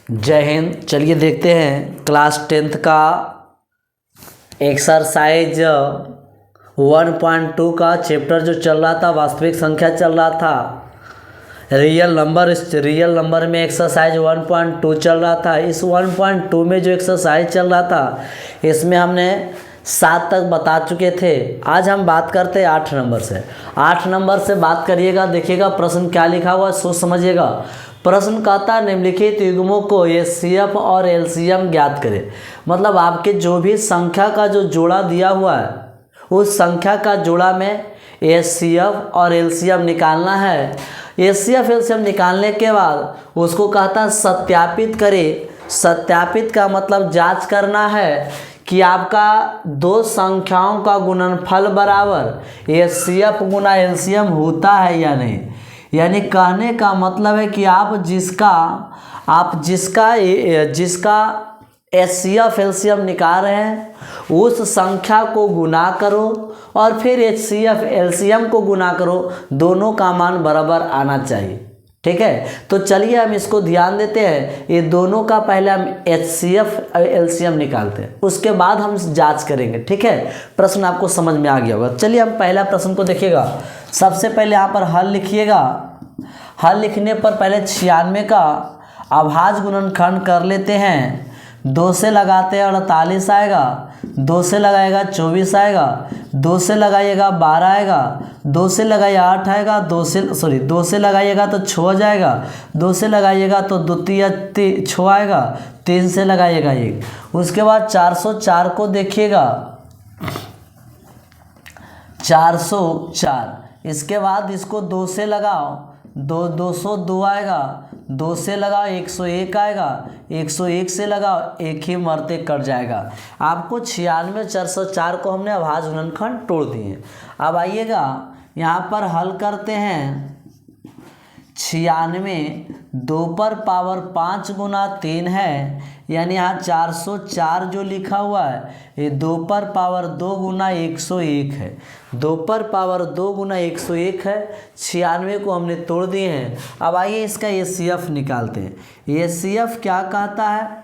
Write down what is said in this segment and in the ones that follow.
जय हिंद। चलिए देखते हैं क्लास 10th का एक्सरसाइज 1.2 का चैप्टर जो चल रहा था, वास्तविक संख्या चल रहा था। रियल नंबर में एक्सरसाइज 1.2 चल रहा था। इस 1.2 में जो एक्सरसाइज चल रहा था, इसमें हमने 7 तक बता चुके थे। आज हम बात करते हैं 8 नंबर से। 8 नंबर से बात करिएगा, देखिएगा प्रश्न क्या लिखा हुआ है, सोच समझिएगा। प्रश्न कहता है निम्नलिखित युग्मों को एचसीएफ और एलसीएम ज्ञात करें। मतलब आपके जो भी संख्या का जो जोड़ा दिया हुआ है, उस संख्या का जोड़ा में एचसीएफ और एलसीएम निकालना है। एचसीएफ एलसीएम निकालने के बाद उसको कहता है सत्यापित करें। सत्यापित का मतलब जांच करना है कि आपका दो संख्याओं का गुणनफल बराबर एचसीएफ गुना एलसीएम होता है या नहीं। यानी कहने का मतलब है कि आप जिसका एचसीएफ एलसीएम निकाल रहे हैं, उस संख्या को गुना करो और फिर एचसीएफ एलसीएम को गुना करो, दोनों का मान बराबर आना चाहिए। ठीक है, तो चलिए हम इसको ध्यान देते हैं। ये दोनों का पहले हम एचसीएफ एलसीएम निकालते हैं, उसके बाद हम जांच करेंगे। ठीक है, प्रश्न आपको समझ में आ गया होगा। चलिए हम पहला प्रश्न को देखिएगा। सबसे पहले यहाँ पर हल लिखिएगा। हल लिखने पर पहले 96 का अभाज्य गुणनखंड कर लेते हैं। 2 से लगाते हैं 48 आएगा, 2 से लगाएगा 24 आएगा, 2 से लगाइएगा 12 आएगा, 2 से लगाइए 8 आएगा, 2 से लगाइएगा तो 6 हो जाएगा, 2 से लगाइएगा तो 2 3 6 आएगा, 3 से लगाइएगा 1। उसके बाद 404 को देखिएगा, 404। इसके बाद इसको 2 से लगाओ, 202 आएगा, 2 से लगाओ 101 आएगा, 101 से लगाओ, एक ही मरते कट जाएगा। आपको 96 404 को हमने अभाज्य गुणनखंड तोड़ दिए। अब आइएगा यहाँ पर हल करते हैं। 96 2 पर पावर 5 गुना 3 है, यानी यहाँ 404 जो लिखा हुआ है ये 2 पर पावर 2 गुना 101 है। 2 पर पावर 2 गुना 101 है। 96 को हमने तोड़ दिए हैं। अब आइए इसका एचसीएफ निकालते हैं। एचसीएफ क्या कहता है?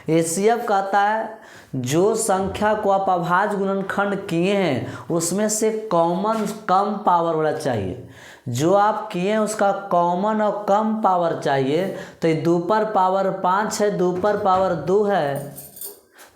एचसीएफ कहता है जो संख्या को आप अभाज्य गुणनखंड किए हैं उसमें से कॉमन कम पावर वाला चाहिए। जो आप किए हैं उसका कॉमन और कम पावर चाहिए। तो ये 2 पर पावर 5 है, 2 पर पावर 2 है,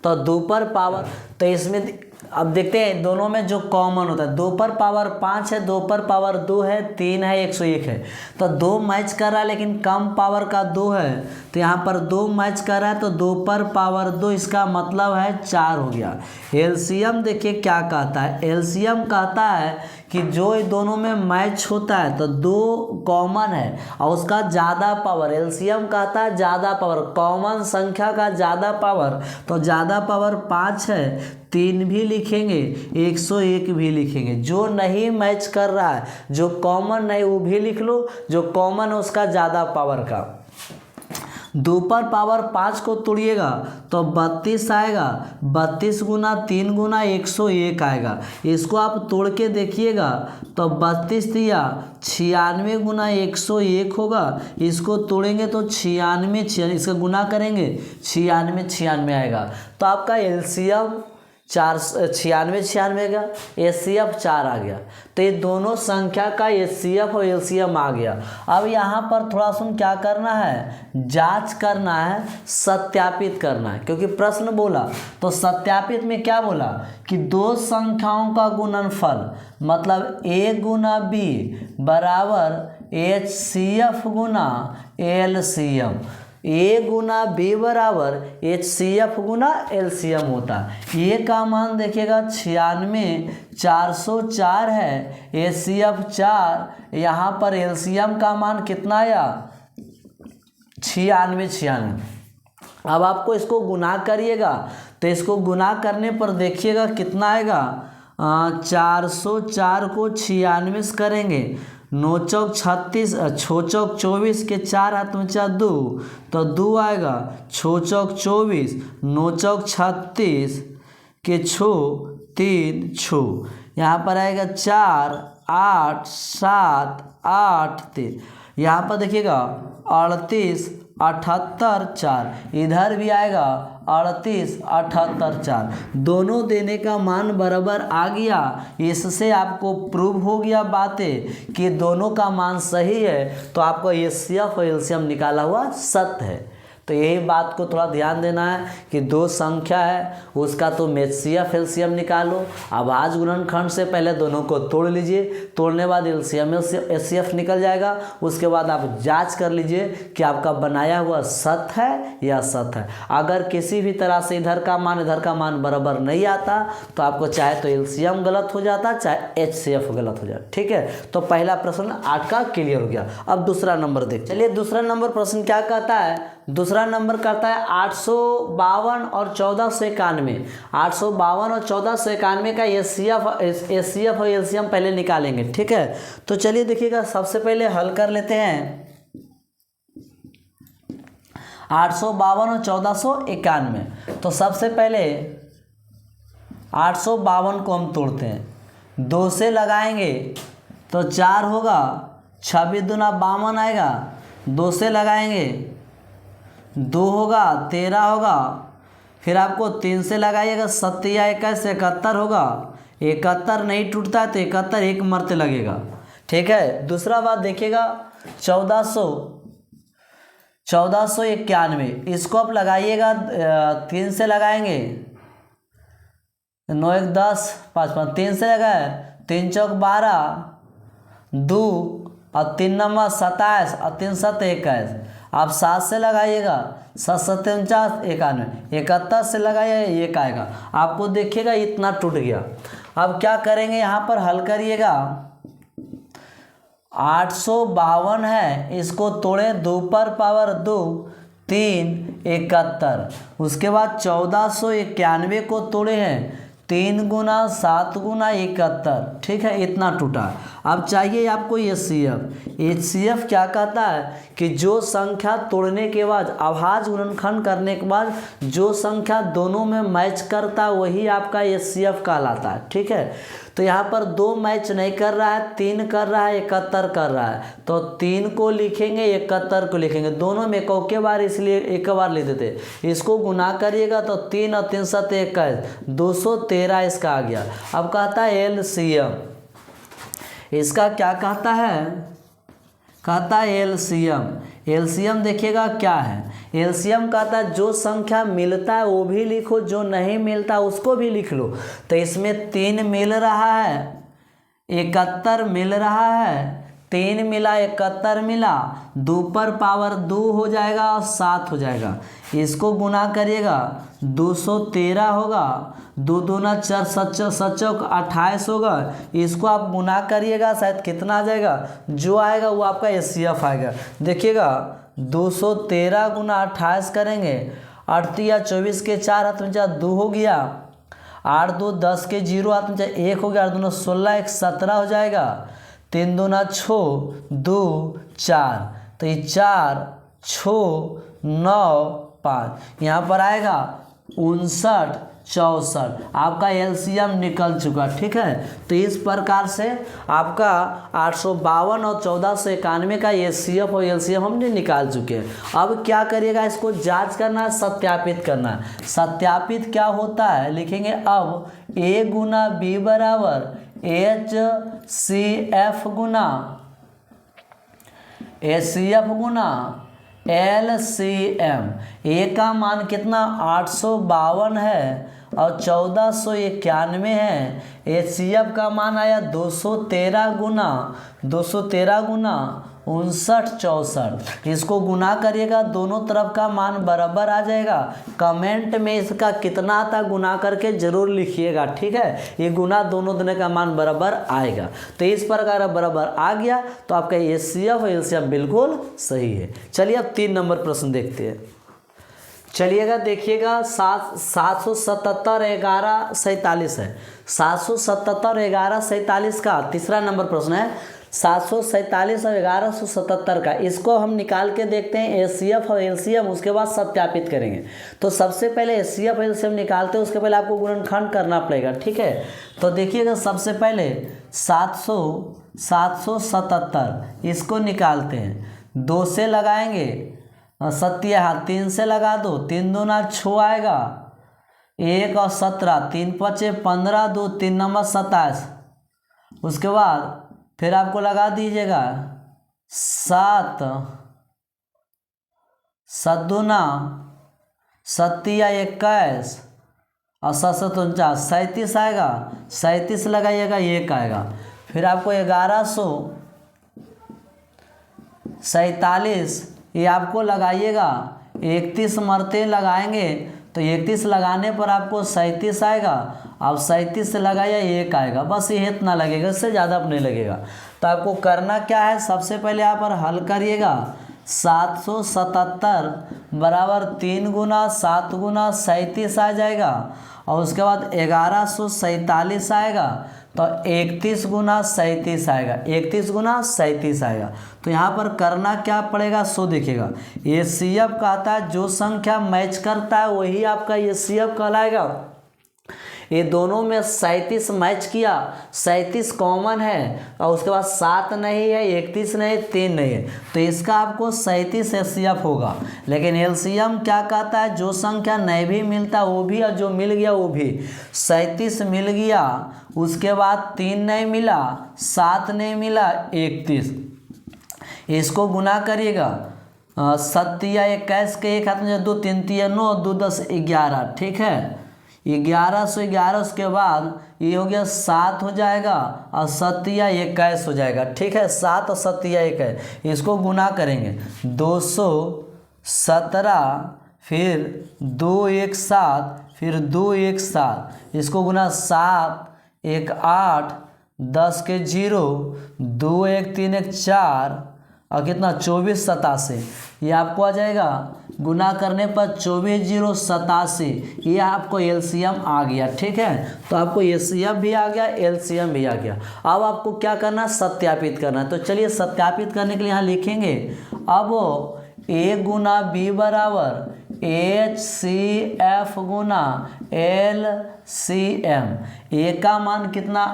तो 2 पर पावर, तो इसमें अब देखते हैं दोनों में जो कॉमन होता है। 2 पर पावर 5 है, 2 पर पावर 2 है, 3 है, 101 है, तो 2 मैच कर रहा है, लेकिन कम पावर का 2 है, तो यहाँ पर 2 मैच कर रहा है, तो 2 पर पावर 2, इसका मतलब है 4 हो गया। एलसीएम देखिए क्या कहता है। एलसीएम कहता है कि जो दोनों में मैच होता है तो 2 कॉमन है और उसका ज़्यादा पावर। एलसीएम कहता है ज़्यादा पावर, कॉमन संख्या का ज़्यादा पावर, तो ज़्यादा पावर 5 है, 3 भी लिखेंगे, 101 भी लिखेंगे। जो नहीं मैच कर रहा है, जो कॉमन नहीं, वो भी लिख लो, जो कॉमन है उसका ज़्यादा पावर का। 2 पर पावर 5 को तोड़िएगा तो 32 आएगा, 32 गुना 3 गुना 101 आएगा। इसको आप तोड़ के देखिएगा तो 32 दिया 96 गुना 101 होगा। इसको तोड़ेंगे तो 96 इसका गुना करेंगे 96 आएगा। तो आपका एलसीएम 96 का एचसीएफ 4 आ गया। तो ये दोनों संख्या का एचसीएफ और एलसीएम आ गया। अब यहाँ पर थोड़ा सुन क्या करना है, जांच करना है, सत्यापित करना है, क्योंकि प्रश्न बोला तो सत्यापित में क्या बोला कि दो संख्याओं का गुणनफल मतलब a गुना b बराबर HCF Guna LCM, a Guna b बराबर एचसीएफ गुना एलसीएम होता है। ये का मान देखिएगा 96 404 है, एचसीएफ 4, यहाँ पर एलसीएम का मान कितना आया 96। अब आपको इसको गुना करिएगा, तो इसको गुना करने पर देखिएगा कितना आएगा। 404 को 96 से करेंगे, 9 चौक 36, 6 चौक 24 के 4 हाथ में 4 2, तो 2 आएगा, 6 चौक 24, 9 चौक 36 के 6 3 6, यहाँ पर आएगा 4 8 7 8 3, यहाँ पर देखिएगा 38 78 4, इधर भी आएगा 38 78 4, दोनों देने का मान बराबर आ गया। इससे आपको प्रूव हो गया बातें कि दोनों का मान सही है, तो आपको एचसीएफ और एलसीएम निकाला हुआ सत्य है। तो यही बात को थोड़ा ध्यान देना है कि दो संख्या है उसका तुम एचसीएफ एलसीएम निकालो। अभाज्य गुणनखंड से पहले दोनों को तोड़ लीजिए, तोड़ने बाद एलसीएम एचसीएफ निकल जाएगा। उसके बाद आप जांच कर लीजिए कि आपका बनाया हुआ सत्य है या असत्य है। अगर किसी भी तरह से इधर का मान बराबर नहीं आता तो आपको चाहे तो एलसीएम गलत हो जाता, चाहे एचसीएफ गलत हो जाता। ठीक है, तो पहला प्रश्न आपका क्लियर हो गया। अब दूसरा नंबर देख, चलिए दूसरा नंबर प्रश्न क्या कहता है। दूसरा नंबर करता है 852 और 1491। 852 और 1491 का एचसीएफ और एलसीएम पहले निकालेंगे। ठीक है, तो चलिए देखिएगा, सबसे पहले हल कर लेते हैं 852 और 1491। तो सबसे पहले 852 को हम तोड़ते हैं, 2 से लगाएंगे तो 4 होगा, 26 दूना 52 आएगा, 2 से लगाएंगे 2 होगा, 13 होगा, फिर आपको 3 से लगाइएगा, 7 या 21 71 होगा, 71 नहीं टूटता है तो 71 एक मरते लगेगा। ठीक है, दूसरा बात देखिएगा 1491, इसको आप लगाइएगा, 3 से लगाएंगे 9 1 10 5 5, 3 से लगाए 3 चौक 12, 2 और 3 नंबर 27 और 3 7 21। आप 7 से लगाइएगा, 7 7 49 91, 71 से लगाइए 1 आएगा। आपको देखिएगा इतना टूट गया। अब क्या करेंगे, यहाँ पर हल करिएगा, 852 है, इसको तोड़े 2 पर पावर 2 3 71। उसके बाद 1491 को तोड़े हैं 3 गुना 7 गुना 71। ठीक है, इतना टूटा। अब चाहिए आपको एचसीएफ। एचसीएफ क्या कहता है कि जो संख्या तोड़ने के बाद, अभाज्य गुणनखंड करने के बाद जो संख्या दोनों में मैच करता है वही आपका एचसीएफ कहलाता है। ठीक है, तो यहाँ पर 2 मैच नहीं कर रहा है, 3 कर रहा है, 71 कर रहा है, तो 3 को लिखेंगे 71 को लिखेंगे, दोनों में एक बार, इसलिए एक बार ले देते। इसको गुना करिएगा तो 3 और 3 7 21, 213 इसका आ गया। अब कहता है एलसीएम, इसका क्या कहता है, कहता है एलसीएम। एलसीएम देखिएगा क्या है, एलसीएम कहता है जो संख्या मिलता है वो भी लिखो, जो नहीं मिलता उसको भी लिख लो। तो इसमें 3 मिल रहा है, 71 मिल रहा है, 3 मिला 71 मिला, 2 पर पावर 2 हो जाएगा और 7 हो जाएगा। इसको गुना करिएगा 213 होगा, 2 दूना 4 7 चौक 28 होगा। इसको आप गुना करिएगा, शायद कितना आ जाएगा, जो आएगा वो आपका एचसीएफ आएगा। देखिएगा 213 गुना 28 करेंगे, 8 या 24 के 4 हाथ में 2 हो गया, 8 2 10 के 0 हाथ में 1 हो गया, 8 दूना 16 1 17 हो जाएगा, 3 दूना 6 2 4, तो ये 4 6 9 5, यहाँ पर आएगा 59 64, आपका एलसीएम निकल चुका। ठीक है, तो इस प्रकार से आपका 852 और 1491 का एचसीएफ और एलसीएम हमने निकाल चुके हैं। अब क्या करिएगा, इसको जांच करना है, सत्यापित करना है। सत्यापित क्या होता है, लिखेंगे अब ए गुना बी बराबर एचसीएफ गुना एचसीएफ गुना एलसीएम। ए का मान कितना 852 है और 1491 है। एचसीएफ का मान आया 213 गुना 59 64। इसको गुना करिएगा, दोनों तरफ का मान बराबर आ जाएगा। कमेंट में इसका कितना आता गुना करके जरूर लिखिएगा। ठीक है, ये गुना दोनों देने का मान बराबर आएगा। तो इस प्रकार बराबर आ गया तो आपका एचसीएफ और एलसीएम बिल्कुल सही है। चलिए अब 3 नंबर प्रश्न देखते हैं। चलिएगा देखिएगा 777 11 47 है। 777 11 47 का तीसरा नंबर प्रश्न है। 747 और 1177 का, इसको हम निकाल के देखते हैं एचसीएफ और एलसीएम, उसके बाद सत्यापित करेंगे। तो सबसे पहले एचसीएफ और एलसीएम निकालते हैं, उसके पहले आपको गुणनखंड करना पड़ेगा। ठीक है, तो देखिएगा सबसे पहले 777 इसको निकालते हैं, 2 से लगाएंगे सत्य, हाँ 3 से लगा दो, 3 दूना 6 आएगा, 1 और 17, 3 पचे 15, 2 3 नंबर 27। उसके बाद फिर आपको लगा दीजिएगा 7 7 सत्या 21 और 7 49, 37 आएगा, 37 लगाइएगा 1 आएगा। फिर आपको 1147 ये आपको लगाइएगा, 31 मरते लगाएंगे तो 31 लगाने पर आपको 37 आएगा। अब 37 से लगाइए 1 आएगा, बस ये इतना लगेगा, इससे ज़्यादा नहीं लगेगा। तो आपको करना क्या है, सबसे पहले यहाँ पर हल करिएगा। 777 बराबर 3 गुना 7 गुना 37 आ जाएगा, और उसके बाद 1147 आएगा, तो 31 गुना 37 आएगा, 31 गुना 37 आएगा। तो यहाँ पर करना क्या पड़ेगा, सो देखिएगा, एचसीएफ कहता है जो संख्या मैच करता है वही आपका एचसीएफ कहलाएगा। ये दोनों में 37 मैच किया, 37 कॉमन है, और उसके बाद 7 नहीं है, 31 नहीं, 3 नहीं है, तो इसका आपको 37 एचसीएफ होगा। लेकिन एलसीएम क्या कहता है, जो संख्या नहीं भी मिलता वो भी, और जो मिल गया वो भी। 37 मिल गया, उसके बाद 3 नहीं मिला, 7 नहीं मिला, 31, इसको गुना करिएगा। 7 या 21 के 1 हाथ में 2 3 3 9 2 10 11, ठीक है, 1111। उसके बाद ये हो गया 7 हो जाएगा, और 7 या 21 हो जाएगा, ठीक है, 7 और 7 या 21, इसको गुना करेंगे 217, फिर 2 1 7, फिर 2 1 7, इसको गुना 7 1 8 10 के 0 2 1 3 1 4, और कितना 24 87, ये आपको आ जाएगा। गुना करने पर 24 0 87, ये आपको एलसीएम आ गया, ठीक है। तो आपको एचसीएफ भी आ गया, एलसीएम भी आ गया। अब आपको क्या करना है, सत्यापित करना है। तो चलिए सत्यापित करने के लिए यहाँ लिखेंगे, अब ए गुना बी बराबर HCF गुना LCM। ए का मान कितना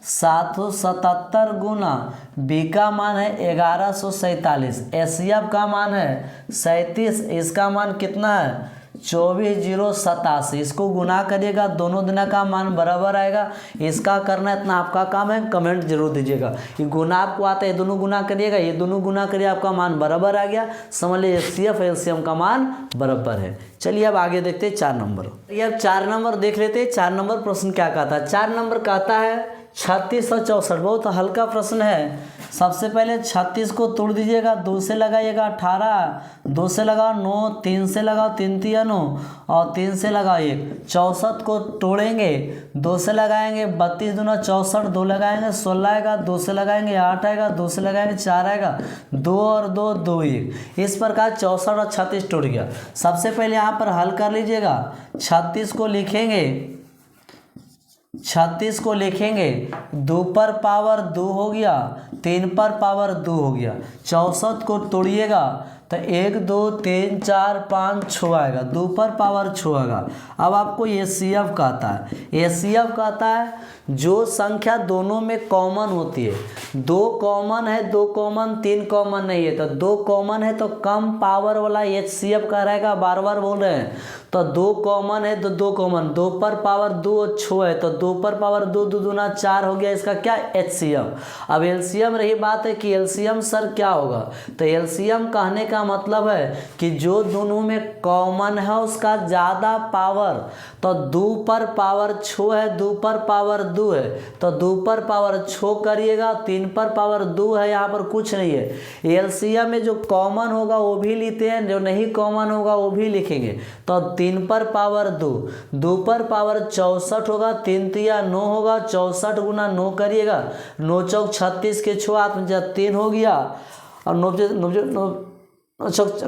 777 गुना बी का मान है 1147, एचसीएफ का मान है 37, इसका मान कितना है 24 0 87, इसको गुना करिएगा, दोनों दिना का मान बराबर आएगा। इसका करना इतना आपका काम है, कमेंट जरूर दीजिएगा। ये गुना आपको आता है, ये दोनों गुना करिएगा, ये दोनों गुना करिए, आपका मान बराबर आ गया, समझ लीजिए एचसीएफ एलसीएम का मान बराबर है। चलिए अब आगे देखते हैं 4 नंबर। ये अब 4 नंबर देख लेते हैं। 4 नंबर प्रश्न क्या कहता है, 4 नंबर कहता है 36 और 64, बहुत हल्का प्रश्न है। सबसे पहले 36 को तोड़ दीजिएगा, 2 से लगाइएगा 18, 2 से लगाओ 9, 3 से लगाओ 3 3 9, और 3 से लगाओ 1। 64 को तोड़ेंगे, 2 से लगाएंगे 32 दूना 64, 2 लगाएंगे 16 आएगा, 2 से लगाएंगे 8 आएगा, 2 से लगाएंगे 4 आएगा, 2 और 2 2 1। इस प्रकार 64 और 36 टूट गया। सबसे पहले यहाँ पर हल कर लीजिएगा। 36 को लिखेंगे, 36 को लिखेंगे, 2 पर पावर 2 हो गया, 3 पर पावर 2 हो गया। 64 को तोड़िएगा तो 1 2 3 4 5 6 आएगा, 2 पर पावर 6 आएगा। अब आपको एचसीएफ कहता है, एचसीएफ कहता है जो संख्या दोनों में कॉमन होती है। 2 कॉमन है, 2 कॉमन, 3 कॉमन नहीं है, तो 2 कॉमन है तो कम पावर वाला एचसीएफ का रहेगा, बार बार बोल रहे हैं। तो 2 कॉमन है तो 2 कॉमन, 2 पर पावर 2 और 6 है, तो 2 पर पावर 2 2 दूना 4 हो गया, इसका क्या एचसीएफ। अब एलसीएम रही बात है कि एलसीएम सर क्या होगा, तो एलसीएम कहने का मतलब है कि जो दोनों में कॉमन है उसका ज़्यादा पावर। तो 2 पर पावर 6 है, 2 पर पावर 2 है, तो 2 पर पावर 6 करिएगा, 3 पर पावर 2 है, यहाँ पर कुछ नहीं है। एलसीएम में जो कॉमन होगा वो भी लिखते हैं, जो नहीं कॉमन होगा वो भी लिखेंगे। तो 3 पर पावर 2, 2 पर पावर 64 होगा, 3 3 9 होगा, 64 गुना 9 करिएगा, 9 चौक 36 के 6 हाथ में 3 हो गया, और 9 छक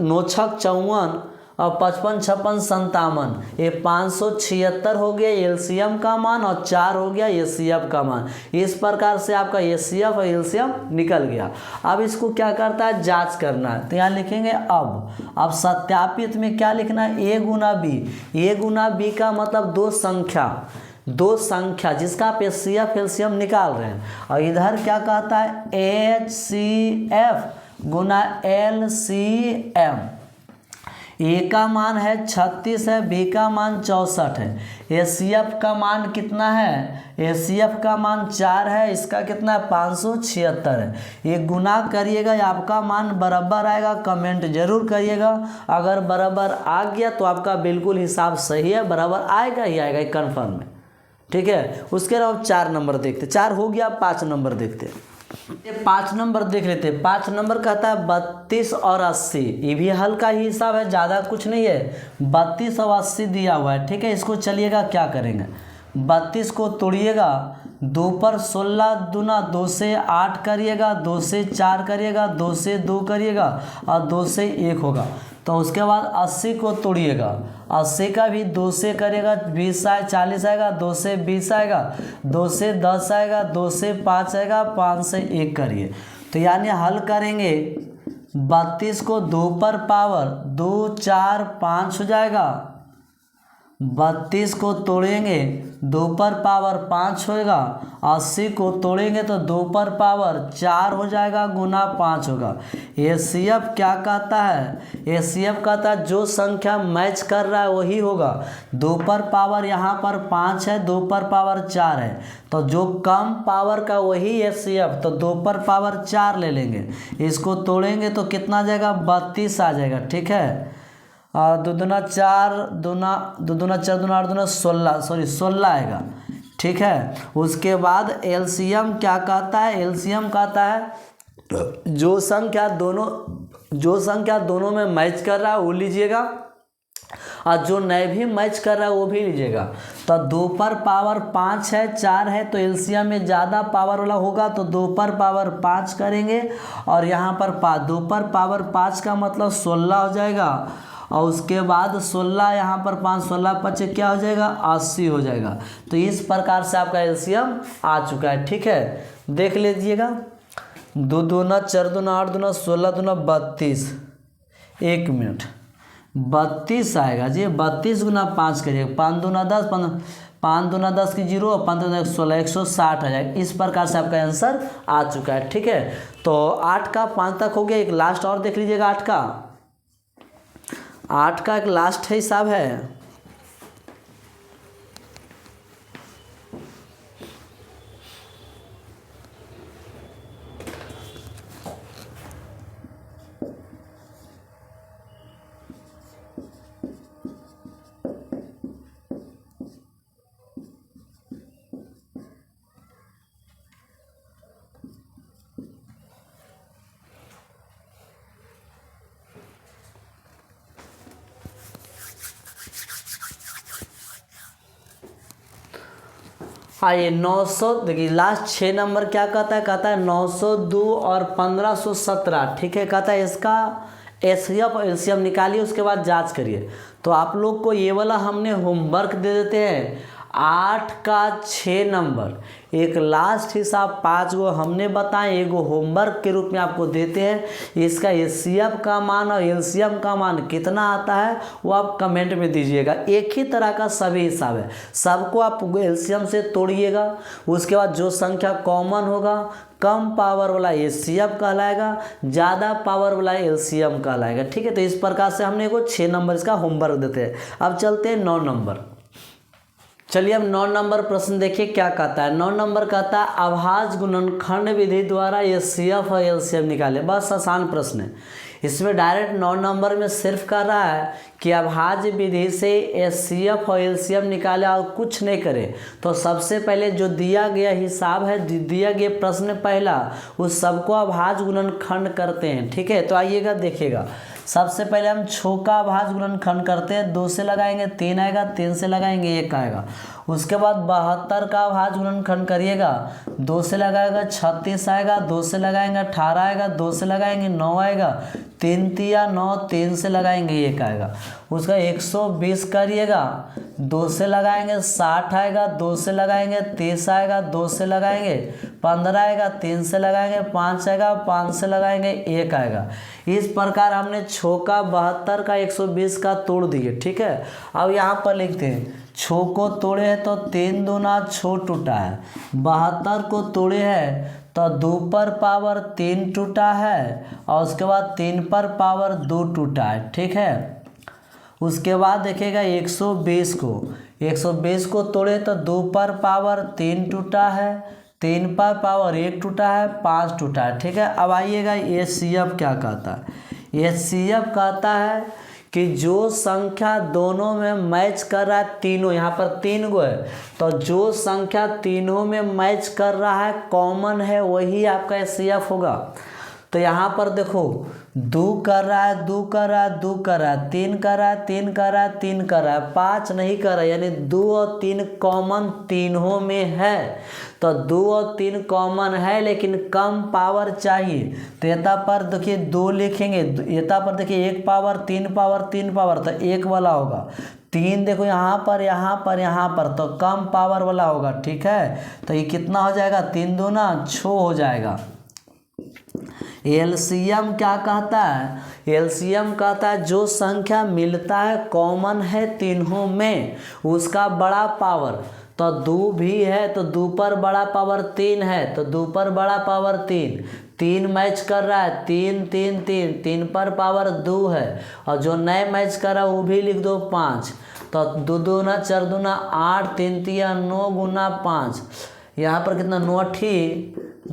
54 और 55 56 57, ये 576 हो गया एलसीएम का मान, और 4 हो गया एचसीएफ का मान। इस प्रकार से आपका एचसीएफ और एलसीएम निकल गया। अब इसको क्या करता है, जांच करना है, तो यहाँ लिखेंगे अब सत्यापित में क्या लिखना है, ए गुना बी। ए गुना बी का मतलब दो संख्या जिसका आप एचसीएफ एलसीएम निकाल रहे हैं, और इधर क्या कहता है एचसीएफ गुना LCM। ए का मान है 36 है, बी का मान 64 है, ACF का मान कितना है, ACF का मान 4 है, इसका कितना है 576 है। ये गुना करिएगा, आपका मान बराबर आएगा, कमेंट जरूर करिएगा। अगर बराबर आ गया तो आपका बिल्कुल हिसाब सही है, बराबर आएगा ही आएगा कन्फर्म है, ठीक है। उसके अलावा 4 नंबर देखते, 4 हो गया, 5 नंबर देखते हैं। ये 5 नंबर देख लेते हैं। 5 नंबर कहता है 32 और 80। ये भी हल्का ही हिसाब है, ज़्यादा कुछ नहीं है। 32 और 80 दिया हुआ है, ठीक है। इसको चलिएगा क्या करेंगे, 32 को तोड़िएगा, 2 पर 16 दूना 2 से 8 करिएगा, 2 से 4 करिएगा, 2 से 2 करिएगा और 2 से 1 होगा। तो उसके बाद 80 को तोड़िएगा, 80 का भी 2 से करेगा, 20 आए 40 आएगा, 2 से 20 आएगा, 2 से 10 आएगा, 2 से 5 आएगा, 5 से 1 करिए। तो यानी हल करेंगे 32 को 2 पर पावर 2 4 5 हो जाएगा। 32 को तोड़ेंगे 2 पर पावर 5 होगा। 80 को तोड़ेंगे तो 2 पर पावर 4 हो जाएगा, गुना 5 होगा। ACF क्या कहता है, ACF कहता है जो संख्या मैच कर रहा है वही होगा। 2 पर पावर यहाँ पर 5 है, 2 पर पावर 4 है, तो जो कम पावर का वही ACF, तो 2 पर पावर 4 ले लेंगे। इसको तोड़ेंगे तो कितना आ जाएगा, 32 आ जाएगा, ठीक है। 2 दूना 4 दूना 2 दूना 4 दूना 8 दूना 16 आएगा, ठीक है। उसके बाद LCM क्या कहता है, LCM कहता है जो संख्या दोनों में मैच कर रहा है वो लीजिएगा, और जो नहीं भी मैच कर रहा है वो भी लीजिएगा। तो 2 पर पावर 5 है, 4 है, तो LCM में ज़्यादा पावर वाला होगा, तो 2 पर पावर 5 करेंगे, और यहाँ पर 2 पर पावर 5 का मतलब 16 हो जाएगा, और उसके बाद 16 यहाँ पर 5 16 5 क्या हो जाएगा, 80 हो जाएगा। तो इस प्रकार से आपका LCM आ चुका है, ठीक है। देख लीजिएगा, 2 दूना 4 दूना 8 दूना 16 दूना 32, 1 मिनट 32 आएगा जी। 32 गुना 5 करिएगा, 5 दूना 10 5 दूना 10 की 0, 5 दूना 16 160 आ जाएगा। इस प्रकार से आपका आंसर आ चुका है, ठीक है। तो 8 का 5 तक हो गया। एक लास्ट और देख लीजिएगा, 8 का एक लास्ट है हिसाब है। आइए 900, देखिए लास्ट 6 नंबर क्या कहता है 902 और 1517, ठीक है। कहता है इसका ACF और LCM निकालिए, उसके बाद जांच करिए। तो आप लोग को ये वाला हमने होमवर्क दे देते हैं। 8 का 6 नंबर, एक लास्ट हिसाब 5 गो हमने बताए, एक गो होमवर्क के रूप में आपको देते हैं। इसका ACF का मान और LCM का मान कितना आता है वो आप कमेंट में दीजिएगा। एक ही तरह का सभी हिसाब है, सबको आप LCM से तोड़िएगा। उसके बाद जो संख्या कॉमन होगा, कम पावर वाला ACF कहलाएगा, ज़्यादा पावर वाला LCM कहलाएगा, ठीक है। तो इस प्रकार से हमने को 6 नंबर इसका होमवर्क देते हैं। अब चलते हैं 9 नंबर। चलिए अब 9 नंबर प्रश्न देखिए क्या कहता है। 9 नंबर कहता है अभाज्य गुणनखंड विधि द्वारा ACF और LCM निकाले। बस आसान प्रश्न है, इसमें डायरेक्ट 9 नंबर में सिर्फ कह रहा है कि अभाज्य विधि से ACF और LCM निकाले और कुछ नहीं करे। तो सबसे पहले जो दिया गया हिसाब है, दिया गया प्रश्न पहला, उस सबको अभाज्य गुणनखंड करते हैं, ठीक है। तो आइएगा देखिएगा, सबसे पहले हम 6 का अभाज्य गुणनखंड करते हैं। 2 से लगाएंगे 3 आएगा, 3 से लगाएंगे 1 आएगा। उसके बाद 72 का अभाज्य गुणनखंड करिएगा, 2 से लगाएगा 36 आएगा, 2 से लगाएंगे 18 आएगा, 2 से लगाएंगे 9 आएगा, 3 तिया 9, 3 से लगाएंगे 1 आएगा। उसका 120 करिएगा, 2 से लगाएंगे 60 आएगा, 2 से लगाएंगे 30 आएगा, 2 से लगाएंगे 15 आएगा, 3 से लगाएंगे 5 आएगा, 5 से लगाएंगे 1 आएगा। इस प्रकार हमने 6 का 72 का 120 का तोड़ दिए, ठीक है। अब यहाँ पर लिखते हैं 6 को तोड़े हैं तो 3 दूना 6 टूटा है, 72 को तोड़े हैं तो 2 पर पावर 3 टूटा है और उसके बाद 3 पर पावर 2 टूटा है, ठीक है। उसके बाद देखिएगा 120 को तोड़े तो 2 पर पावर 3 टूटा है, 3 पर पावर 1 टूटा है, 5 टूटा है, ठीक है। अब आइएगा HCF क्या कहता है। HCF कहता है कि जो संख्या दोनों में मैच कर रहा है, तीनों यहाँ पर 3 गो है, तो जो संख्या तीनों में मैच कर रहा है, कॉमन है, वही आपका HCF होगा। तो यहाँ पर देखो 2 कर रहा है, 2 कर रहा है, 2 कर रहा है, 3 कर रहा है, 3 कर रहा है, 3 कर रहा है, 5 नहीं कर रहा है, यानी 2 और 3 कॉमन तीनों में है। तो 2 और 3 कॉमन है लेकिन कम पावर चाहिए, तो यहाँ पर देखिए 2 लिखेंगे, यहाँ पर देखिए 1 पावर 3 पावर 3 पावर, तो 1 वाला होगा। 3 देखो यहाँ पर, यहाँ पर, यहाँ पर, तो कम पावर वाला होगा, ठीक है। तो ये कितना हो जाएगा, 3 दूना 6 हो जाएगा। एलसीएम क्या कहता है, एलसीएम कहता है जो संख्या मिलता है, कॉमन है तीनों में, उसका बड़ा पावर, तो 2 भी है तो 2 पर बड़ा पावर 3 है, तो 2 पर बड़ा पावर 3 मैच कर रहा है, 3 पर पावर 2 है, और जो नए मैच कर रहा है वो भी लिख दो 5, तो 2 दूना 4 दूना 8, 3 तिया 9 गुना 5, यहाँ पर कितना 9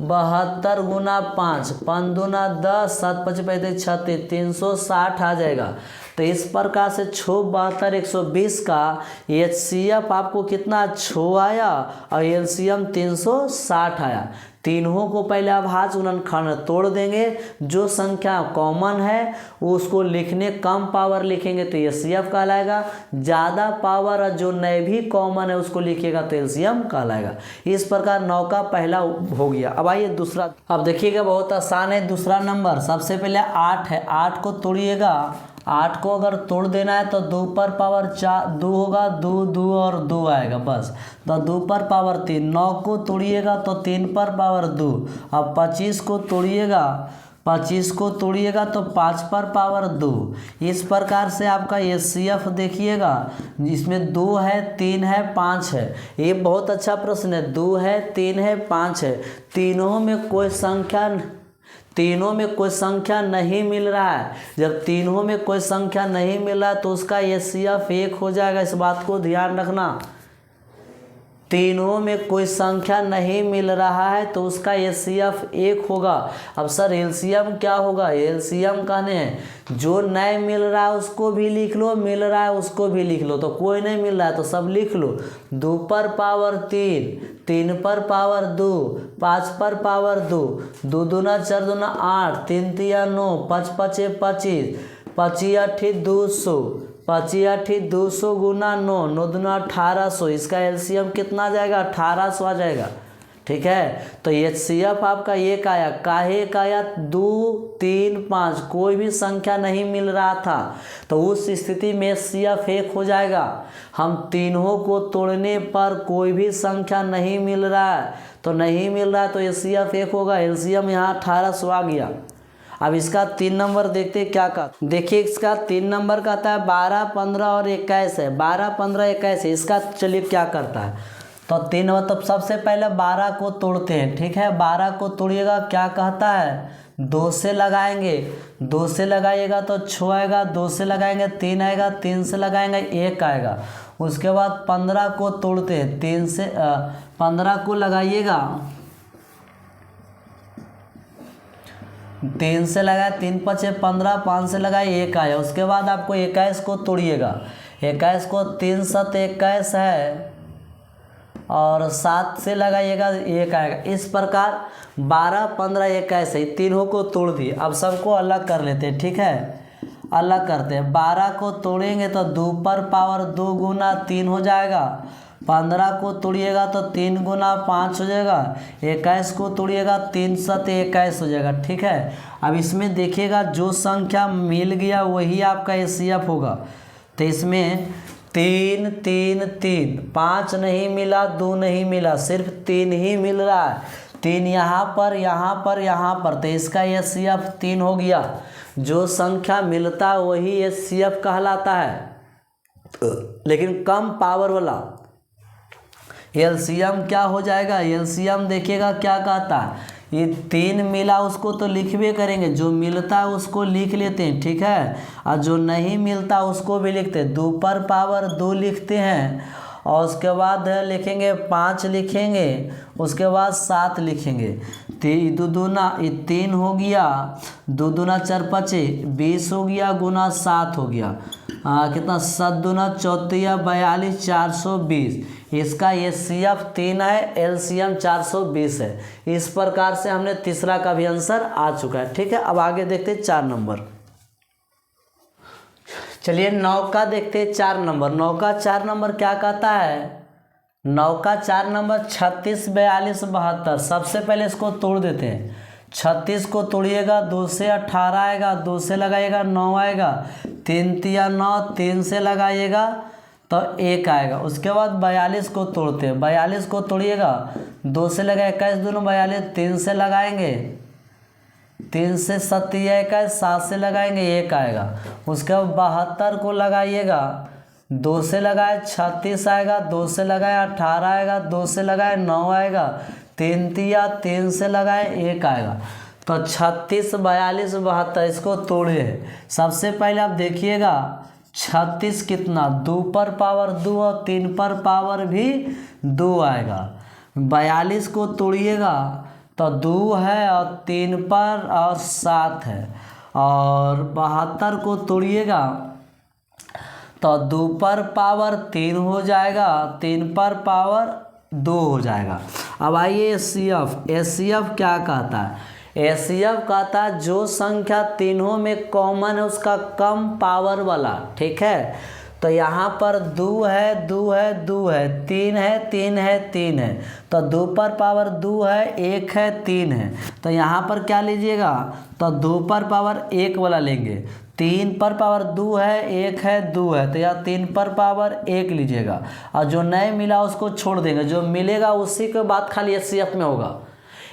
72 गुना 5, 5 दूना 10, 7 5 35 36, 360 आ जाएगा। तो इस प्रकार से 6 72 120 का HCF आपको कितना 6 आया और LCM 360 आया। तीनों को पहले अभाज्य गुणनखंड तोड़ देंगे, जो संख्या कॉमन है उसको लिखने कम पावर लिखेंगे तो HCF कहलाएगा, ज़्यादा पावर जो नए भी कॉमन है उसको लिखिएगा तो LCM कहलाएगा। इस प्रकार 9 का पहला हो गया। अब आइए दूसरा, अब देखिएगा बहुत आसान है। दूसरा नंबर सबसे पहले 8 है, 8 को तोड़िएगा, 8 को अगर तोड़ देना है तो 2 पर पावर 4 2 होगा, 2 2 और 2 आएगा बस, तो 2 पर पावर 3। 9 को तोड़िएगा तो 3 पर पावर 2। अब 25 को तोड़िएगा, 25 को तोड़िएगा तो 5 पर पावर 2। इस प्रकार से आपका HCF देखिएगा, जिसमें 2 है 3 है 5 है। ये बहुत अच्छा प्रश्न है, 2 है 3 है 5 है, तीनों में कोई संख्या नहीं मिल रहा है। जब तीनों में कोई संख्या नहीं मिल रहा है तो उसका HCF 1 हो जाएगा, इस बात को ध्यान रखना। तीनों में कोई संख्या नहीं मिल रहा है तो उसका HCF 1 होगा। अब सर LCM क्या होगा, LCM कहने हैं जो नहीं मिल रहा है उसको भी लिख लो, मिल रहा है उसको भी लिख लो, तो कोई नहीं मिल रहा है तो सब लिख लो। 2 पर पावर 3, 3 पर पावर 2, 5 पर पावर 2, 2 दूना 4 दूना 8, 3 तिया 9, 5 5 25, 25 8 200, 25 8 200 गुना 9, 9 दूना 1800, इसका LCM कितना आ जाएगा 1800 आ जाएगा, ठीक है। तो HCF आपका 1 आया, काहे का आया 2 3 5 कोई भी संख्या नहीं मिल रहा था, तो उस स्थिति में HCF 1 हो जाएगा। हम तीनों को तोड़ने पर कोई भी संख्या नहीं मिल रहा है, तो नहीं मिल रहा है तो HCF 1 होगा। LCM यहाँ 1800 आ गया। अब इसका 3 नंबर देखते क्या का, देखिए इसका 3 नंबर कहता है 12 15 और 21 है, 12 15 21 है। इसका चलिए क्या करता है, तो 3 मतलब सबसे पहले 12 को तोड़ते हैं, ठीक है। 12 को तोड़िएगा, क्या कहता है 2 से लगाएंगे, 2 से लगाइएगा तो 6 आएगा, 2 से लगाएंगे 3 आएगा, 3 से लगाएंगे 1 आएगा। उसके बाद 15 को तोड़ते हैं, 3 से 15 को लगाइएगा, 3 से लगाए 3 5 15, 5 से लगाए 1 आया। उसके बाद आपको 21 को तोड़िएगा, 21 को 3 7 21 है और 7 से लगाइएगा 1 आएगा। इस प्रकार 12 15 21 है, तीनों को तोड़ दिए। अब सबको अलग कर लेते हैं, ठीक है, अलग करते हैं। 12 को तोड़ेंगे तो 2 पर पावर 2 गुना 3 हो जाएगा। 15 को तोड़िएगा तो 3 गुना 5 हो जाएगा। 21 को तोड़िएगा 3 7 21 हो जाएगा, ठीक है। अब इसमें देखिएगा जो संख्या मिल गया वही आपका HCF होगा। तो इसमें 3 3 3, 5 नहीं मिला, 2 नहीं मिला, सिर्फ 3 ही मिल रहा है। 3 यहाँ पर, यहाँ पर, यहाँ पर, तो इसका HCF 3 हो गया। जो संख्या मिलता वही HCF कहलाता है, लेकिन कम पावर वाला। LCM क्या हो जाएगा, LCM देखिएगा क्या कहता है, ये 3 मिला उसको तो लिखबे करेंगे, जो मिलता है उसको लिख लेते हैं, ठीक है। और जो नहीं मिलता उसको भी लिखते हैं, 2 पर पावर 2 लिखते हैं। और उसके बाद लिखेंगे 5 लिखेंगे, उसके बाद 7 लिखेंगे। 2 दूना 3 हो गया, 2 दूना 4 5 20 हो गया, गुना 7 हो गया। कितना 7 दूना 34 42 420। इसका HCF 3 है, LCM 420 है। इस प्रकार से हमने तीसरा का भी आंसर आ चुका है, ठीक है। अब आगे देखते हैं 4 नंबर। चलिए 9 का देखते हैं 4 नंबर। 9 का 4 नंबर क्या कहता है? 9 का 4 नंबर 36 42 72। सबसे पहले इसको तोड़ देते हैं। 36 को तोड़िएगा, 2 से 18 आएगा, 2 से लगाइएगा 9 आएगा, 3 तिया 9, 3 से लगाइएगा तो 1 आएगा। उसके बाद 42 को तोड़ते हैं। 42 को तोड़िएगा, 2 से लगाए 21 दोनों 42, 3 से लगाएंगे, 3 से 7 21, 7 से लगाएंगे 1 आएगा। उसके बाद 72 को लगाइएगा, 2 से लगाए 36 आएगा, 2 से लगाए 18 आएगा, 2 से लगाए 9 आएगा, 3 तिया 3 से लगाए 1 आएगा। तो 36 42 72 इसको तोड़े हैं। सबसे पहले आप देखिएगा 36 कितना 2 पर पावर 2 और 3 पर पावर भी 2 आएगा। 42 को तोड़िएगा तो 2 है और 3 पर और 7 है। और 72 को तोड़िएगा तो 2 पर पावर 3 हो जाएगा, 3 पर पावर 2 हो जाएगा। अब आइए HCF क्या कहता है? HCF कहता है जो संख्या तीनों में कॉमन है उसका कम पावर वाला, ठीक है। तो यहाँ पर 2 है 2 है 2 है, 3 है 3 है 3 है, तो 2 पर पावर 2 है, 1 है 3 है। तो यहाँ पर क्या लीजिएगा? तो 2 पर पावर 1 वाला लेंगे। 3 पर पावर 2 है, 1 है 2 है, तो यहाँ 3 पर पावर 1 लीजिएगा। और जो नहीं मिला उसको छोड़ देंगे, जो मिलेगा उसी के बाद खाली HCF में होगा।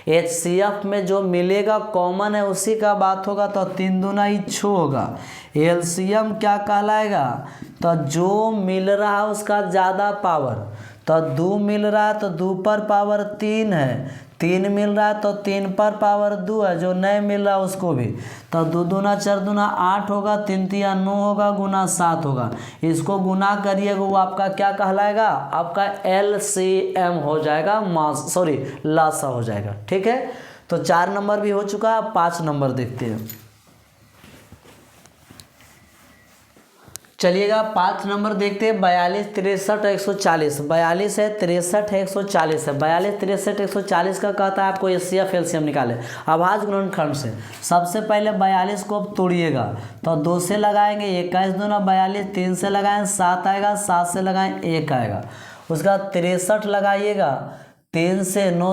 HCF में जो मिलेगा कॉमन है उसी का बात होगा, तो 3 दूना ही 6 होगा। LCM क्या कहलाएगा? तो जो मिल रहा है उसका ज़्यादा पावर। तो 2 मिल रहा है तो 2 पर पावर 3 है, 3 मिल रहा है तो 3 पर पावर 2 है, जो नहीं मिल रहा उसको भी। तो 2 दूना 4 दूना 8 होगा, 3 तिया 9 होगा, गुना 7 होगा। इसको गुना करिएगा, वो आपका क्या कहलाएगा? आपका LCM हो जाएगा, लासा हो जाएगा, ठीक है। तो 4 नंबर भी हो चुका है। 5 नंबर देखते हैं। चलिएगा 5 नंबर देखते हैं। 42 63 140। 42 है, 63 है, 140 है। 42 63 140 का कहता है आपको HCF LCM निकाले अभाज्य गुणनखंड से। सबसे पहले 42 को आप तोड़िएगा तो 2 से लगाएंगे 21 दूना 42, 3 से लगाएं 7 आएगा, 7 से लगाएं 1 आएगा। उसके बाद 63 लगाइएगा, 3 से 9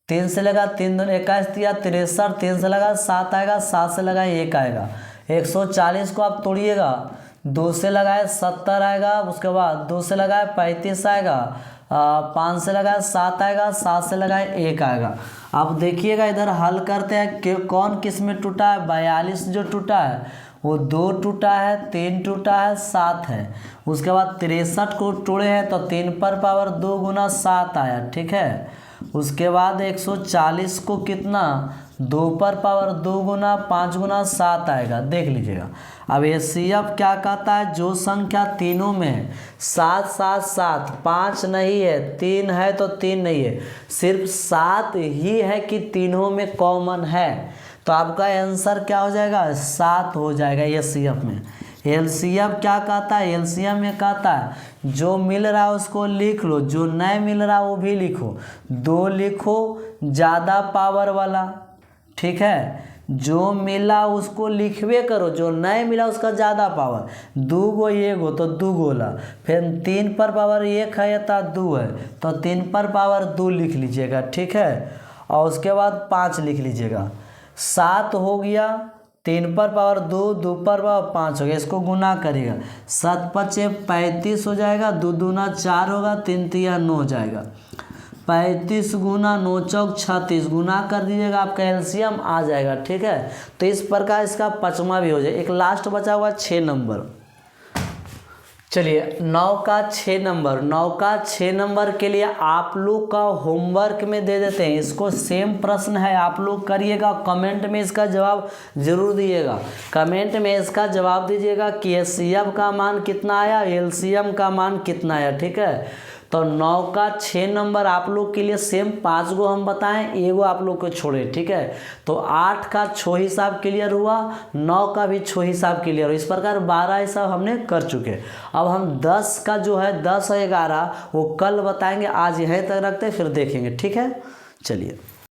3 से लगा 3 दूना 21 दिया 63, 3 से लगा 7 आएगा, 7 से लगाएं 1 आएगा। 140 को आप तोड़िएगा, 2 से लगाए 70 आएगा, उसके बाद 2 से लगाए 35 आएगा, 5 से लगाए 7 आएगा, 7 से लगाए 1 आएगा। अब देखिएगा इधर हल करते हैं कि कौन किस में टूटा है। 42 जो टूटा है वो 2 टूटा है, 3 टूटा है, 7 है। उसके बाद 63 को तोड़े हैं तो 3 पर पावर 2 गुना 7 आया, ठीक है। उसके बाद 140 को कितना 2 पर पावर 2 गुना 5 गुना 7 आएगा, देख लीजिएगा। अब HCF क्या कहता है? जो संख्या तीनों में है 7 7 7, 5 नहीं है, 3 है तो 3 नहीं है, सिर्फ 7 ही है कि तीनों में कॉमन है। तो आपका आंसर क्या हो जाएगा? 7 हो जाएगा HCF में। LCM क्या कहता है? LCM में कहता है जो मिल रहा है उसको लिख लो, जो नहीं मिल रहा वो भी लिखो। 2 लिखो ज़्यादा पावर वाला, ठीक है। जो मिला उसको लिखवे करो, जो नहीं मिला उसका ज़्यादा पावर। 2 गो 1 गो तो 2 गोला, फिर 3 पर पावर 1 है या 2 है तो 3 पर पावर 2 लिख लीजिएगा, ठीक है। और उसके बाद 5 लिख लीजिएगा। 7 हो गया, 3 पर पावर 2, 2 पर पावर 5 हो गया। इसको गुना करिएगा, 7 5 35 हो जाएगा, 2 दूना 4 होगा, 3 तिया 9 हो जाएगा। 35 गुना 9 चौक 36 गुना कर दीजिएगा, आपका LCM आ जाएगा, ठीक है। तो इस प्रकार इसका 5वां भी हो जाए। एक लास्ट बचा हुआ 6 नंबर। चलिए 9 का 6 नंबर, 9 का 6 नंबर के लिए आप लोग का होमवर्क में दे देते हैं। इसको सेम प्रश्न है, आप लोग करिएगा, कमेंट में इसका जवाब जरूर दिएगा। कमेंट में इसका जवाब दीजिएगा कि एचसीएफ का मान कितना आया, एलसीएम का मान कितना आया। ठीक है, तो 9 का 6 नंबर आप लोग के लिए सेम 5 गो हम बताएं, एगो आप लोग को छोड़े। ठीक है, तो 8 का 6 हिसाब क्लियर हुआ, 9 का भी 6 हिसाब क्लियर हुआ। इस प्रकार 12 हिसाब हमने कर चुके। अब हम 10 का जो है 10 और 11 वो कल बताएंगे, आज यहीं तक रखते हैं, फिर देखेंगे। ठीक है, चलिए।